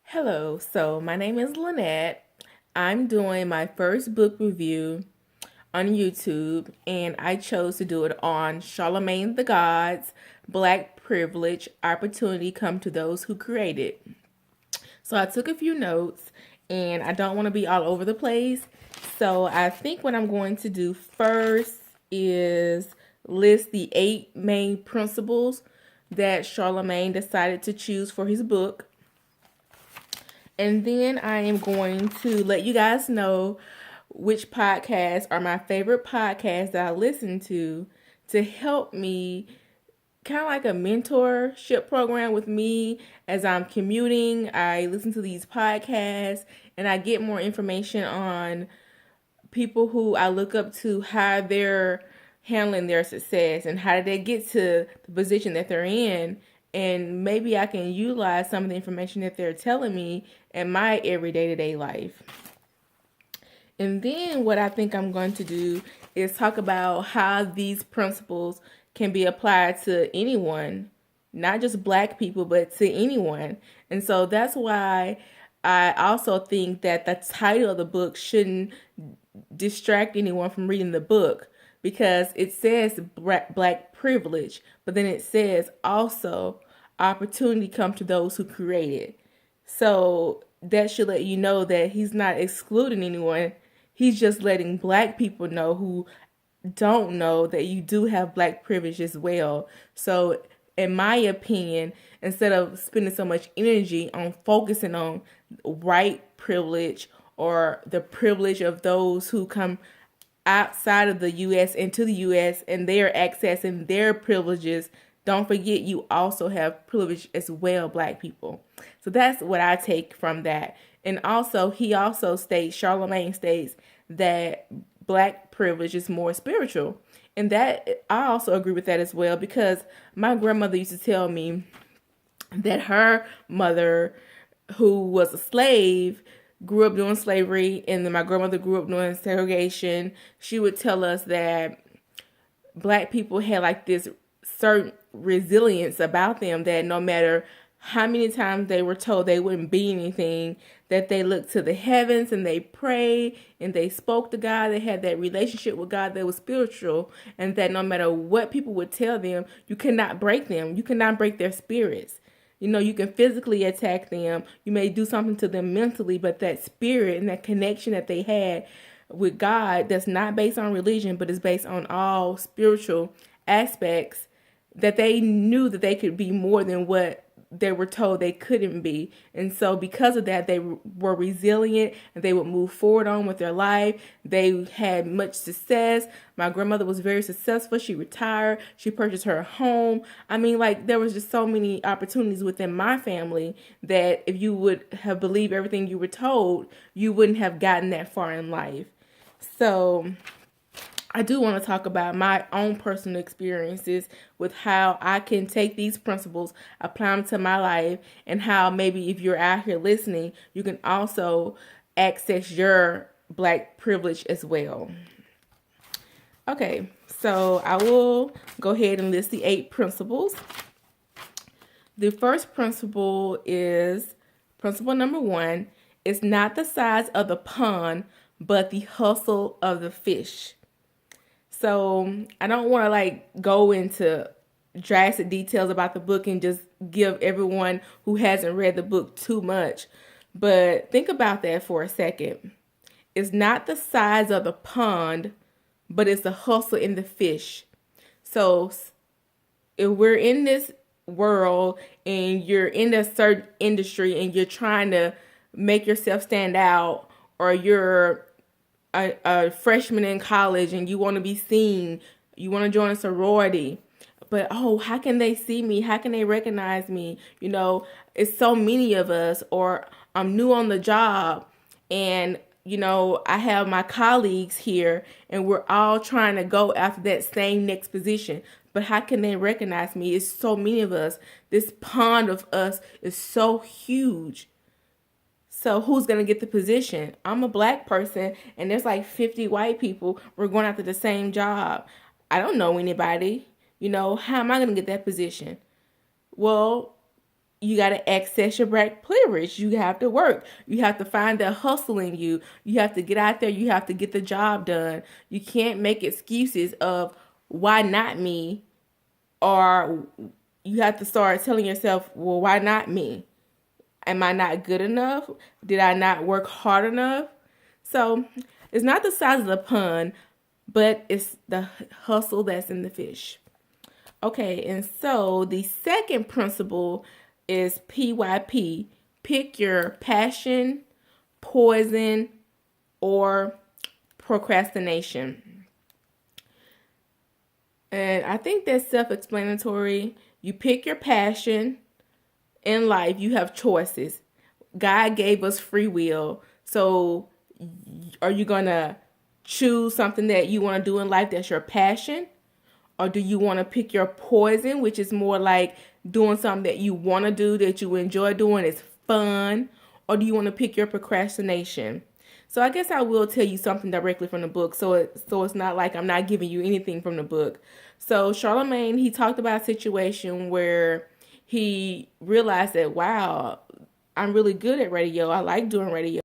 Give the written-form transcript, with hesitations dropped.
Hello, so my name is Lynette. I'm doing my first book review on YouTube, and I chose to do it on Charlamagne the God's Black Privilege Opportunity Come to Those Who Create It. So I took a few notes, and I don't want to be all over the place. So I think what I'm going to do first is list the 8 main principles that Charlamagne decided to choose for his book. And then I am going to let you guys know which podcasts are my favorite podcasts that I listen to help me, kind of like a mentorship program with me as I'm commuting. I listen to these podcasts and I get more information on people who I look up to, how they're handling their success and how did they get to the position that they're in. And maybe I can utilize some of the information that they're telling me in my everyday to day life. And then what I think I'm going to do is talk about how these principles can be applied to anyone, not just Black people, but to anyone. And so that's why I also think that the title of the book shouldn't distract anyone from reading the book, because it says Black privilege, but then it says also opportunity come to those who create it. So that should let you know that he's not excluding anyone. He's just letting Black people know who don't know that you do have Black privilege as well. So in my opinion, instead of spending so much energy on focusing on white privilege or the privilege of those who come outside of the U.S. into the U.S. and they are accessing their privileges, don't forget you also have privilege as well, Black people. So that's what I take from that. And also, Charlamagne states that Black privilege is more spiritual. And that, I also agree with that as well, because my grandmother used to tell me that her mother, who was a slave, grew up doing slavery, and then my grandmother grew up doing segregation. She would tell us that Black people had like this certain resilience about them, that no matter how many times they were told they wouldn't be anything, that they looked to the heavens and they prayed and they spoke to God. They had that relationship with God that was spiritual, and that no matter what people would tell them, you cannot break them. You cannot break their spirits. You know, you can physically attack them. You may do something to them mentally, but that spirit and that connection that they had with God, that's not based on religion, but is based on all spiritual aspects, that they knew that they could be more than what they were told they couldn't be. And so because of that, they were resilient and they would move forward on with their life. They had much success. My grandmother was very successful. She retired. She purchased her home. I mean, like, there was just so many opportunities within my family that if you would have believed everything you were told, you wouldn't have gotten that far in life. So I do want to talk about my own personal experiences with how I can take these principles, apply them to my life, and how maybe if you're out here listening, you can also access your Black privilege as well. Okay, so I will go ahead and list the 8 principles. The first principle is principle number 1. It's not the size of the pond, but the hustle of the fish. So I don't want to like go into drastic details about the book and just give everyone who hasn't read the book too much. But think about that for a second. It's not the size of the pond, but it's the hustle in the fish. So if we're in this world and you're in a certain industry and you're trying to make yourself stand out, or you're a freshman in college and you want to be seen, you want to join a sorority, but how can they see me? How can they recognize me? You know, it's so many of us. Or I'm new on the job and I have my colleagues here and we're all trying to go after that same next position. But how can they recognize me? It's so many of us. This pond of us is so huge. So who's going to get the position? I'm a Black person and there's like 50 white people. We're going after the same job. I don't know anybody. How am I going to get that position? Well, you got to access your black privilege. You have to work. You have to find the hustle in you. You have to get out there. You have to get the job done. You can't make excuses of why not me, or you have to start telling yourself, well, why not me? Am I not good enough? Did I not work hard enough? So it's not the size of the pond, but it's the hustle that's in the fish. Okay, and so the second principle is PYP. Pick your passion, poison, or procrastination. And I think that's self-explanatory. You pick your passion. In life, you have choices. God gave us free will. So are you going to choose something that you want to do in life that's your passion? Or do you want to pick your poison, which is more like doing something that you want to do, that you enjoy doing, it's fun? Or do you want to pick your procrastination? So I guess I will tell you something directly from the book. So it's not like I'm not giving you anything from the book. So Charlamagne, he talked about a situation where he realized that, wow, I'm really good at radio. I like doing radio.